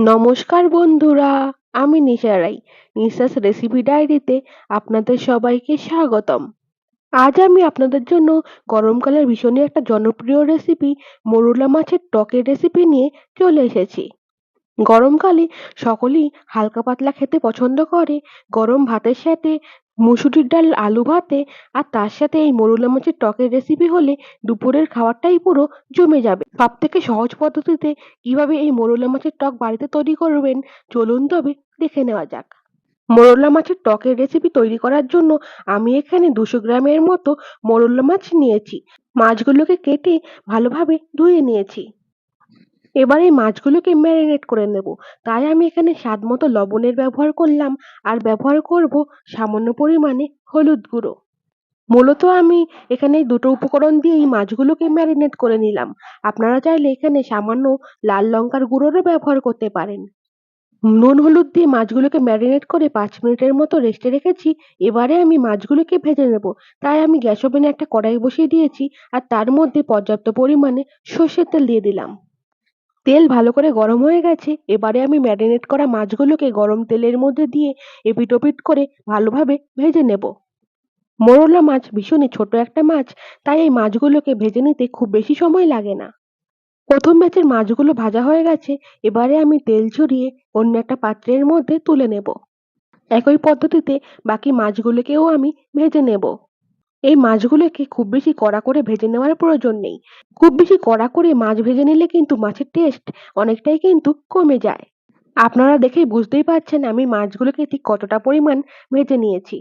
নমস্কার বন্ধুরা, আমি নিশা রাই। নিশাস রেসিপি ডায়েরিতে আপনাদের সবাইকে স্বাগতম। আজ আমি আপনাদের জন্য গরমকালের ভীষণই একটা জনপ্রিয় রেসিপি মোরলা মাছের টকের রেসিপি নিয়ে চলে এসেছি। গরমকালে সকলেই হালকা পাতলা খেতে পছন্দ করে। গরম ভাতের সাথে মুসুরির ডাল আলু ভাতে আর তার সাথে এই মোরলা মাছের টকের রেসিপি হলে দুপুরের খাবারটাই পুরো জমে যাবে। সব থেকে সহজ পদ্ধতিতে কিভাবে এই মোরলা মাছের টক বাড়িতে তৈরি করবেন চলুন তবে দেখে নেওয়া যাক। মোরলা মাছের টকের রেসিপি তৈরি করার জন্য আমি এখানে 200 গ্রামের মতো মোরলা মাছ নিয়েছি। মাছগুলোকে কেটে ভালোভাবে ধুয়ে নিয়েছি। এবার এই মাছগুলোকে ম্যারিনেট করে নেব। তাই আমি এখানে স্বাদ মতো লবণের ব্যবহার করলাম আর ব্যবহার করব সামান্য পরিমাণে হলুদ গুঁড়ো। মূলত আমি এখানে এই দুটো উপকরণ দিয়েই মাছগুলোকে ম্যারিনেট করে নিলাম। আপনারা চাইলে এখানে সামান্য লাল লঙ্কার গুঁড়োরও ব্যবহার করতে পারেন। নুন হলুদ দিয়ে মাছগুলোকে ম্যারিনেট করে 5 মিনিটের মতো রেস্টে রেখেছি। এবারে আমি মাছগুলোকে ভেজে নেব। তাই আমি গ্যাস ওভেনে একটা কড়াই বসিয়ে দিয়েছি আর তার মধ্যে পর্যাপ্ত পরিমাণে সর্ষের তেল দিয়ে দিলাম। তেল ভালো করে গরম হয়ে গেছে। এবারে আমি ম্যারিনেট করা মাছগুলোকে গরম তেলের মধ্যে দিয়ে এপিট ওপিট করে ভালোভাবে ভেজে নেব। মোরলা মাছ ভীষণই ছোট একটা মাছ, তাই এই মাছগুলোকে ভেজে নিতে খুব বেশি সময় লাগে না। প্রথম ব্যাচের মাছগুলো ভাজা হয়ে গেছে। এবারে আমি তেল ঝরিয়ে অন্য একটা পাত্রের মধ্যে তুলে নেব। একই পদ্ধতিতে বাকি মাছগুলোকেও আমি ভেজে নেব। এই মাছগুলোকে খুব বেশি কড়া করে ভেজে নেওয়ার প্রয়োজন নেই। খুব বেশি কড়া করে মাছ ভেজে নিলে কিন্তু মাছের টেস্ট অনেকটাই কিন্তু কমে যায়। আপনারা দেখেই বুঝতেই পারছেন আমি মাছগুলোকে ঠিক কতটা পরিমাণ ভেজে নিয়েছি।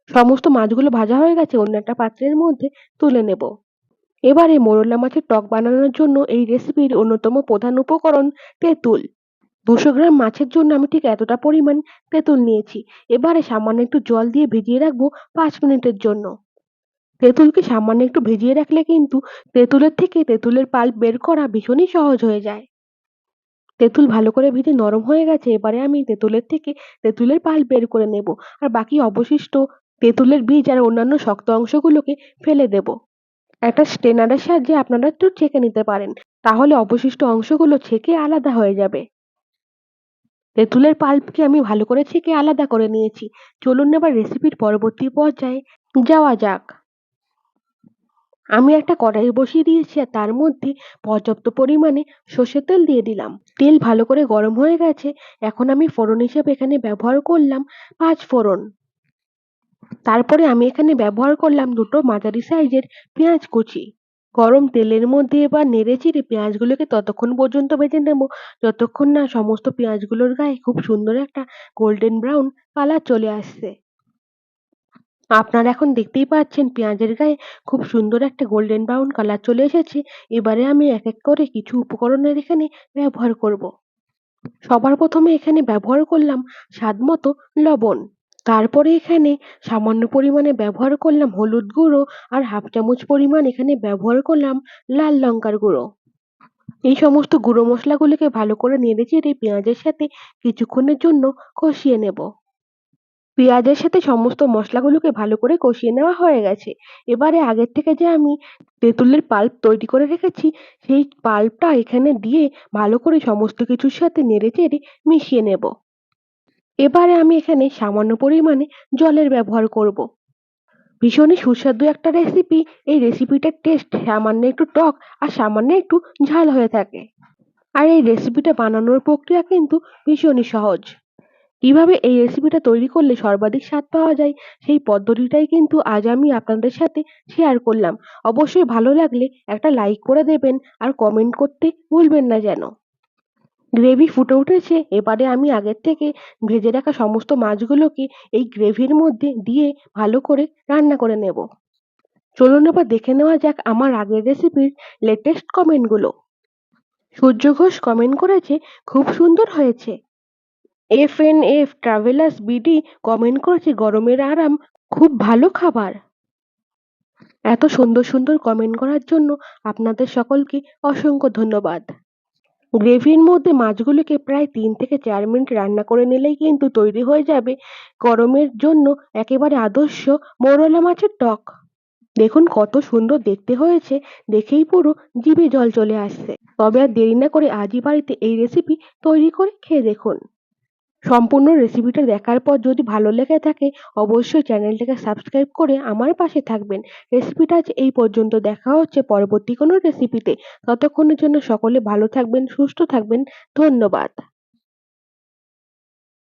সমস্ত মাছগুলো ভাজা হয়ে গেছে, অন্য একটা পাত্রের মধ্যে তুলে নেব। এবারে মোরলা মাছের টক বানানোর জন্য এই রেসিপির অন্যতম প্রধান উপকরণ তেঁতুল। 200 গ্রাম মাছের জন্য আমি ঠিক এতটা পরিমাণ তেঁতুল নিয়েছি। এবারে সামান্য একটু জল দিয়ে ভিজিয়ে রাখবো 5 মিনিটের জন্য। তেঁতুলকে সামান্য একটু ভিজিয়ে রাখলে কিন্তু তেঁতুলের থেকে তেঁতুলের পাল্প বের করা ভীষণই সহজ হয়ে যায়। তেঁতুল ভালো করে ভিজে নরম হয়ে গেছে। এবারে আমি তেঁতুলের থেকে তেঁতুলের পাল্প বের করে নেব। আর বাকি অবশিষ্ট তেঁতুলের বীজ আর অন্যান্য শক্ত অংশগুলোকে ফেলে দেব। একটা স্ট্রেনারের সাহায্যে আপনারা একটু ছেঁকে নিতে পারেন। তাহলে অবশিষ্ট অংশগুলো ছেঁকে আলাদা হয়ে যাবে। তেঁতুলের পাল্পকে আমি ভালো করে ছেঁকে আলাদা করে নিয়েছি। চলুন এবার রেসিপির পরবর্তী পর্যায়ে যাওয়া যাক। আমি একটা কড়াই বসিয়ে দিয়েছি আর তার মধ্যে পর্যাপ্ত পরিমাণে সর্ষের তেল দিয়ে দিলাম। তেল ভালো করে গরম হয়ে গেছে। এখন আমি ফোড়ন হিসেবে এখানে ব্যবহার করলাম 5 ফোড়ন। তারপরে আমি এখানে ব্যবহার করলাম দুটো মাঝারি সাইজের পেঁয়াজ কুচি। গরম তেলের মধ্যে এবার নেড়েচেড়ে পেঁয়াজগুলোকে ততক্ষণ পর্যন্ত ভেজে নেব যতক্ষণ না সমস্ত পেঁয়াজগুলোর গায়ে খুব সুন্দর একটা গোল্ডেন ব্রাউন কালার চলে আসছে। আপনারা এখন দেখতেই পাচ্ছেন পেঁয়াজের গায়ে খুব সুন্দর একটা গোল্ডেন ব্রাউন কালার চলে এসেছে। এবারে আমি এক এক করে কিছু উপকরণের এখানে ব্যবহার করব। সবার প্রথমে এখানে ব্যবহার করলাম স্বাদ মতো লবণ। তারপরে এখানে সামান্য পরিমাণে ব্যবহার করলাম হলুদ গুঁড়ো আর হাফ চামচ পরিমাণ এখানে ব্যবহার করলাম লাল লঙ্কার গুঁড়ো। এই সমস্ত গুঁড়ো মশলাগুলোকে ভালো করে নেড়েচেড়ে পেঁয়াজের সাথে কিছুক্ষণের জন্য কষিয়ে নেব। পেঁয়াজের সাথে সমস্ত মশলাগুলোকে ভালো করে কষিয়ে নেওয়া হয়ে গেছে। এবারে আগের থেকে যে আমি তেঁতুলের পাল্প তৈরি করে রেখেছি সেই পাল্পটা এখানে দিয়ে ভালো করে সমস্ত কিছুর সাথে নেড়েচেড়ে মিশিয়ে নেব। এবারে আমি এখানে সামান্য পরিমাণে জলের ব্যবহার করব। ভীষণই সুস্বাদু একটা রেসিপি। এই রেসিপিটার টেস্ট সামান্য একটু টক আর সামান্য একটু ঝাল হয়ে থাকে। আর এই রেসিপিটা বানানোর প্রক্রিয়া কিন্তু ভীষণই সহজ। কিভাবে এই রেসিপিটা তৈরি করলে সর্বাধিক স্বাদ পাওয়া যায় সেই পদ্ধতিটাই কিন্তু আজ আমি আপনাদের সাথে শেয়ার করলাম। অবশ্যই ভালো লাগলে একটা লাইক করে দেবেন আর কমেন্ট করতে ভুলবেন না যেন। গ্রেভি ফুটে উঠেছে। এবারে আমি আগের থেকে ভেজে রাখা সমস্ত মাছগুলোকে এই গ্রেভির মধ্যে দিয়ে ভালো করে রান্না করে নেব। চলুন এবার দেখে নেওয়া যাক আমার আগের রেসিপির লেটেস্ট কমেন্টগুলো। সূর্য ঘোষ কমেন্ট করেছে, খুব সুন্দর হয়েছে। এফএনএফ ট্রাভেলার্স বিডি কমেন্ট করেছে, গরমের আরাম, খুব ভালো খাবার। এত সুন্দর সুন্দর কমেন্ট করার জন্য আপনাদের সকলকে অসংখ্য ধন্যবাদ। গ্রেভির মধ্যে মাছগুলোকে প্রায় 3 থেকে 4 মিনিট রান্না করে নিলেই কিন্তু তৈরি হয়ে যাবে গরমের জন্য একেবারে আদর্শ মোরলা মাছের টক। দেখুন কত সুন্দর দেখতে হয়েছে, দেখেই পুরো জিভে জল চলে আসছে। তবে আর দেরি না করে আজই বাড়িতে এই রেসিপি তৈরি করে খেয়ে দেখুন। সম্পূর্ণ রেসিপিটা দেখার পর যদি ভালো লেগে থাকে অবশ্যই চ্যানেলটাকে সাবস্ক্রাইব করে আমার পাশে থাকবেন। রেসিপিটা আজ এই পর্যন্ত, দেখা হচ্ছে পরবর্তী কোনো রেসিপিতে। ততক্ষণের জন্য সকলে ভালো থাকবেন, সুস্থ থাকবেন। ধন্যবাদ।